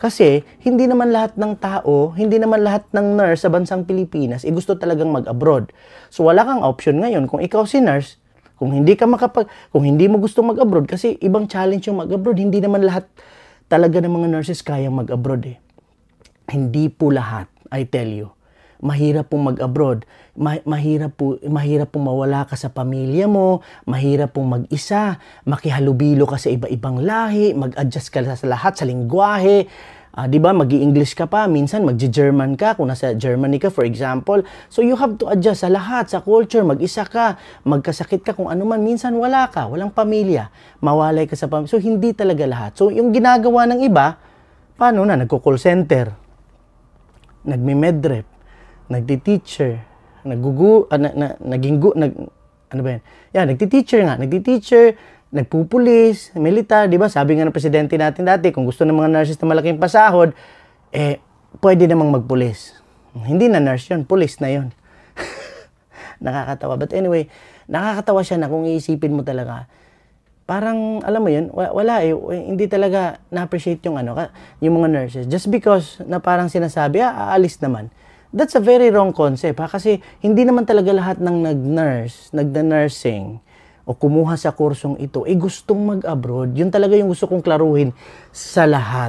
Kasi, hindi naman lahat ng tao, hindi naman lahat ng nurse sa bansang Pilipinas, gusto talagang mag-abroad. So, wala kang option ngayon. Kung ikaw si nurse, kung hindi mo gusto mag-abroad, kasi ibang challenge yung mag-abroad, hindi naman lahat talaga ng mga nurses kayang mag-abroad eh. Hindi po lahat, I tell you. Mahirap pong mag-abroad. Mahirap pong mawala ka sa pamilya mo, mahirap pong mag-isa, makihalubilo ka sa iba-ibang lahi, mag-adjust ka sa lahat, sa lingwahe. Di ba, mag-i-English ka pa, minsan mag-German ka, kung nasa Germany ka, for example. So, you have to adjust sa lahat, sa culture, mag-isa ka, magkasakit ka, kung ano man, minsan wala ka, walang pamilya, mawalay ka sa pamilya. So, hindi talaga lahat. So, yung ginagawa ng iba, paano na, nagko-call center, nagme-medrep, nagti-teacher, nagti-teacher, nagpupulis, militar, di ba? Sabi nga ng presidente natin dati, kung gusto ng mga nurses na malaking pasahod, pwede namang magpulis. Hindi na nurse yun, pulis na yun. Nakakatawa. But anyway, nakakatawa siya na kung iisipin mo talaga, parang, alam mo yun, wala hindi talaga na-appreciate yung mga nurses. Just because na parang sinasabi, aalis naman. That's a very wrong concept, ha? Kasi hindi naman talaga lahat ng nagna-nursing o kumuha sa kursong ito, gustong mag-abroad. Yun talaga yung gusto kong klaruhin sa lahat.